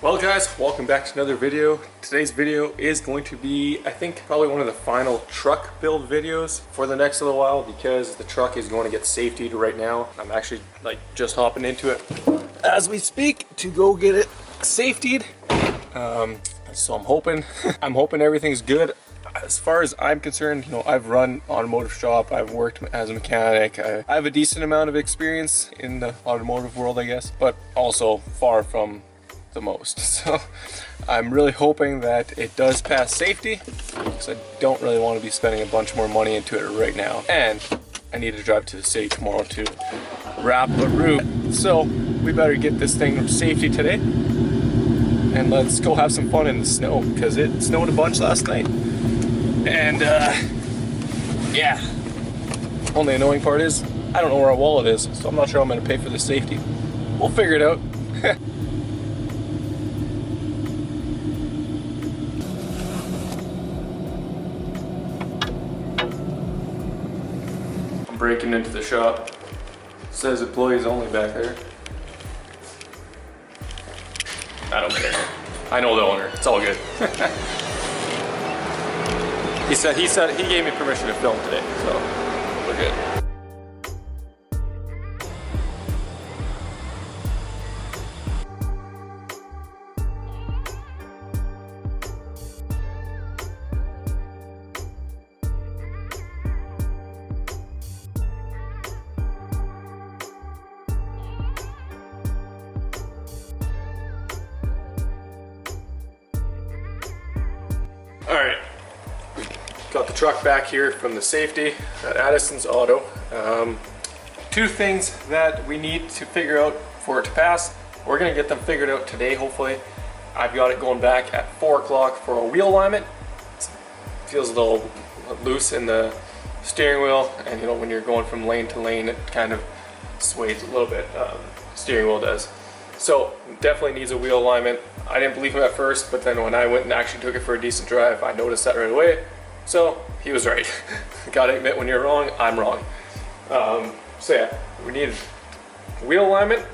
Well guys, welcome back to another video. Today's video is going to be, I think, probably one of the final truck build videos for the next little while because the truck is going to get safetied right now. I'm actually just hopping into it as we speak to go get it safetied. So I'm hoping, everything's good. As far as I'm concerned, you know, I've run automotive shop, I've worked as a mechanic, I have a decent amount of experience in the automotive world, I guess, but also far from the most. So I'm really hoping that it does pass safety because I don't really want to be spending a bunch more money into it right now, and I need to drive to the city tomorrow to wrap a route. So we better get this thing safety today and let's go have some fun in the snow because it snowed a bunch last night. And yeah, only annoying part is I don't know where our wallet is, so I'm not sure I'm going to pay for the safety. We'll figure it out. Breaking into the shop. It says employees only back there. I don't care. I know the owner. It's all good. he gave me permission to film today, so we're good. Alright, got the truck back here from the safety at Addison's Auto. Two things that we need to figure out for it to pass. We're going to get them figured out today, hopefully. I've got it going back at 4 o'clock for a wheel alignment. It feels a little loose in the steering wheel, and you know, when you're going from lane to lane, it kind of sways a little bit. Steering wheel does. So definitely needs a wheel alignment. I didn't believe him at first, but then when I went and actually took it for a decent drive, I noticed that right away. So he was right. Gotta admit, when you're wrong, I'm wrong. So yeah, we need wheel alignment.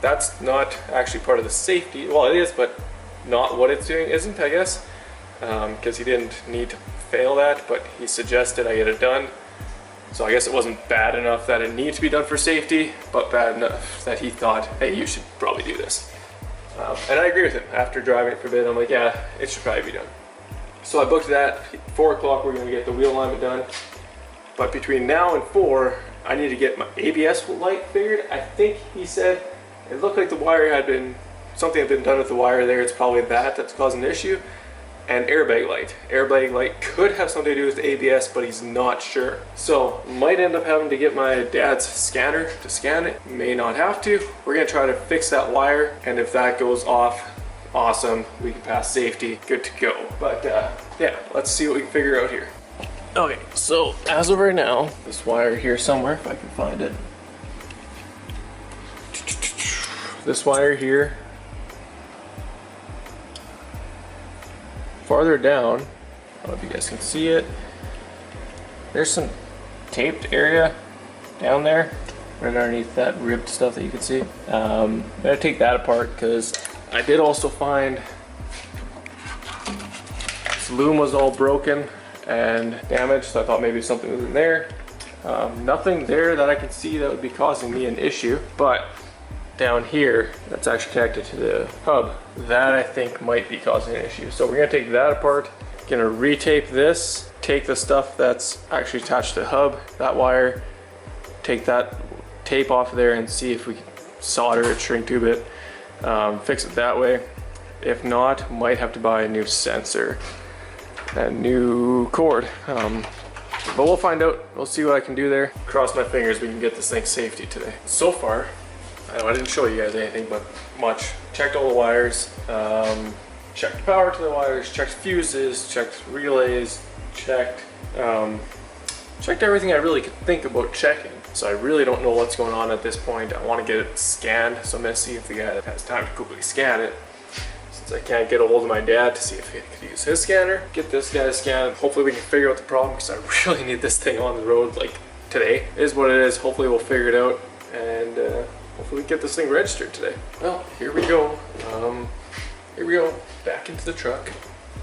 That's not actually part of the safety. Well, it is, but not what it's doing isn't, I guess. Because he didn't need to fail that, but he suggested I get it done. So I guess it wasn't bad enough that it needed to be done for safety, but bad enough that he thought, hey, you should probably do this. And I agree with him. After driving it for a bit, I'm like, yeah, it should probably be done. So I booked that. 4 o'clock, we're going to get the wheel alignment done. But between now and 4, I need to get my ABS light figured. I think he said it looked like the wire had been, something had been done with the wire there. It's probably that's causing an issue. And airbag light. Airbag light could have something to do with the ABS, but he's not sure. So might end up having to get my dad's scanner to scan it. May not have to. We're gonna try to fix that wire, and if that goes off, awesome. We can pass safety, good to go. But yeah, let's see what we can figure out here. Okay, so as of right now, this wire here somewhere, if I can find it. This wire here. Farther down, I don't know if you guys can see it, there's some taped area down there right underneath that ribbed stuff that you can see. I'm gonna take that apart because I did also find this loom was all broken and damaged, so I thought maybe something was in there. Nothing there that I can see that would be causing me an issue, but down here, that's actually connected to the hub, that I think might be causing an issue. So we're gonna take that apart, gonna retape this, take the stuff that's actually attached to the hub, that wire, take that tape off of there and see if we can solder it, shrink tube it, fix it that way. If not, might have to buy a new sensor, a new cord. But we'll find out, we'll see what I can do there. Cross my fingers we can get this thing safety today. So far, I didn't show you guys anything but much. Checked all the wires, checked power to the wires, checked fuses, checked relays, checked everything I really could think about checking. So I really don't know what's going on at this point. I want to get it scanned, so I'm going to see if the guy has time to quickly scan it. Since I can't get a hold of my dad to see if he could use his scanner, get this guy to scan it. Hopefully we can figure out the problem because I really need this thing on the road like today. It is what it is. Hopefully we'll figure it out and hopefully we get this thing registered today. Well, here we go. here we go, back into the truck,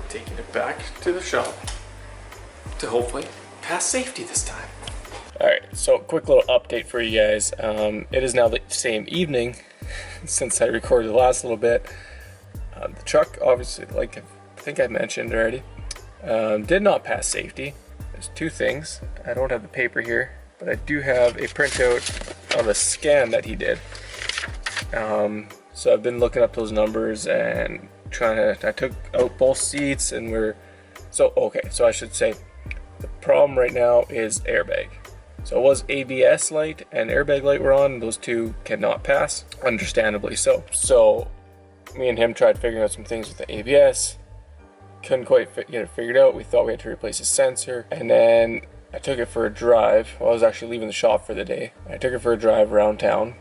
taking it back to the shop to hopefully pass safety this time. Alright, so quick little update for you guys. It is now the same evening since I recorded the last little bit. The truck, obviously, like I think I mentioned already, did not pass safety. There's two things. I don't have the paper here, but I do have a printout of a scan that he did. So I've been looking up those numbers and I took out both seats and so I should say the problem right now is airbag. So it was ABS light and airbag light were on. Those two cannot pass, understandably so. So me and him tried figuring out some things with the ABS. Couldn't quite get it figured out. We thought we had to replace a sensor, and then I took it for a drive. Well, I was actually leaving the shop for the day. I took it for a drive around town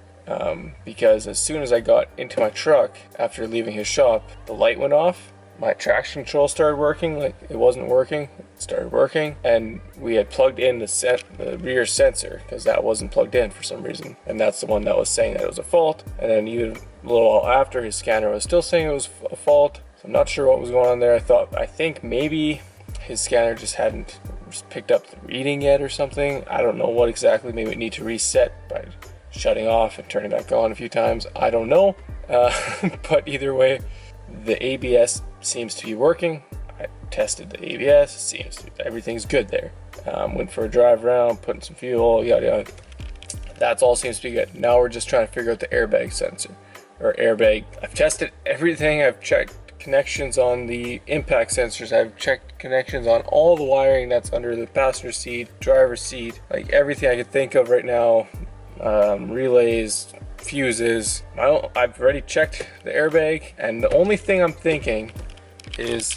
because as soon as I got into my truck after leaving his shop, the light went off. My traction control started working, like it wasn't working. It started working, and we had plugged in the rear sensor because that wasn't plugged in for some reason, and that's the one that was saying that it was a fault. And then even a little while after, his scanner was still saying it was a fault. So I'm not sure what was going on there. I think maybe his scanner just hadn't picked up the reading yet or something. I don't know what exactly. Maybe it need to reset by shutting off and turning back on a few times. I don't know. But either way, the ABS seems to be working. I tested the ABS. Everything's good there. Went for a drive around, putting some fuel, yada yada. That's all seems to be good. Now we're just trying to figure out the airbag sensor or airbag. I've tested everything. I've checked connections on the impact sensors. I've checked connections on all the wiring that's under the passenger seat, driver's seat, like everything I could think of right now. Relays, fuses. I've already checked the airbag, and the only thing I'm thinking is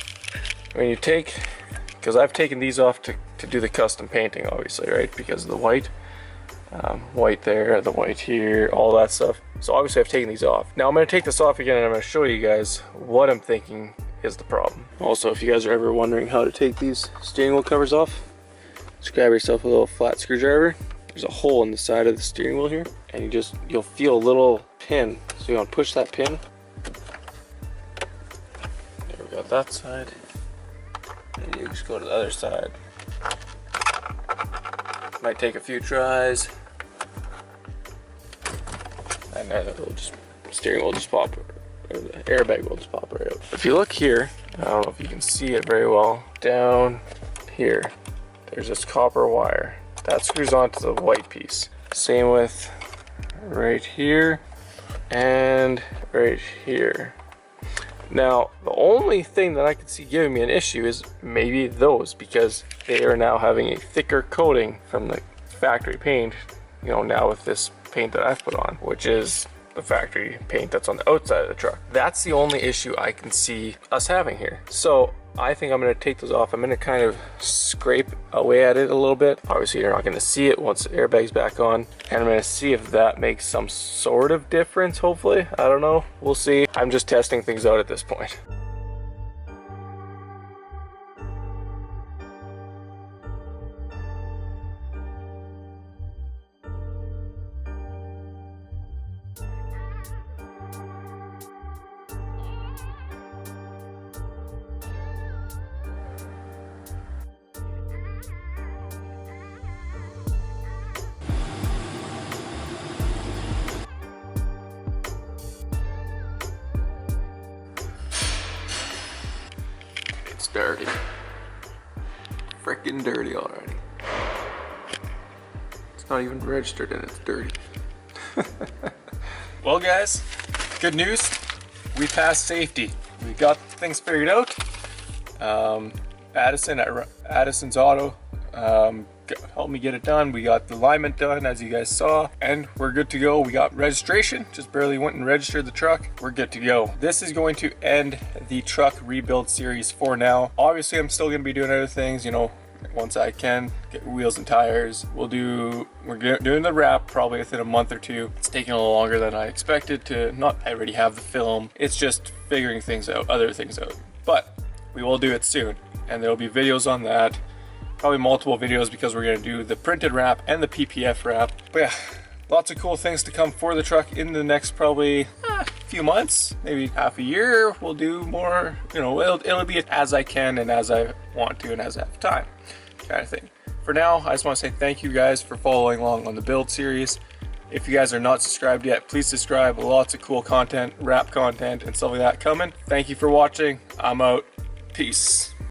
when you because I've taken these off to do the custom painting, obviously, right? Because of the white. White there, the white here, all that stuff. So obviously I've taken these off. Now I'm going to take this off again and I'm going to show you guys what I'm thinking is the problem. Also, if you guys are ever wondering how to take these steering wheel covers off, just grab yourself a little flat screwdriver. There's a hole in the side of the steering wheel here, and you'll feel a little pin. So you want to push that pin. There we got that side. And you just go to the other side. Might take a few tries. And then steering will just pop, or the airbag will just pop right out. If you look here, I don't know if you can see it very well, down here, there's this copper wire. That screws onto the white piece. Same with right here and right here. Now, the only thing that I could see giving me an issue is maybe those, because they are now having a thicker coating from the factory paint, now with this paint that I've put on, which is the factory paint that's on the outside of the truck. That's the only issue I can see us having here. So I think I'm going to take those off. I'm going to kind of scrape away at it a little bit. Obviously you're not going to see it once the airbag's back on, and I'm going to see if that makes some sort of difference. Hopefully, I don't know, we'll see. I'm just testing things out at this point. Dirty. Freaking dirty already. It's not even registered and it's dirty. Well guys, good news. We passed safety. We got things figured out. Addison at Addison's Auto helped me get it done. We got the alignment done, as you guys saw, and we're good to go. We got registration, just barely went and registered the truck. We're good to go. This is going to end the truck rebuild series for now. Obviously, I'm still going to be doing other things, once I can get wheels and tires. We're doing the wrap probably within a month or two. It's taking a little longer than I expected to. Not I already have the film. It's just figuring things out, other things out. But we will do it soon, and there'll be videos on that. Probably multiple videos, because we're going to do the printed wrap and the PPF wrap. But yeah, lots of cool things to come for the truck in the next probably few months, maybe half a year, we'll do more, you know, it'll be as I can and as I want to and as I have time, kind of thing. For now, I just want to say thank you guys for following along on the build series. If you guys are not subscribed yet, please subscribe. Lots of cool content, rap content, and stuff like that coming. Thank you for watching. I'm out. Peace.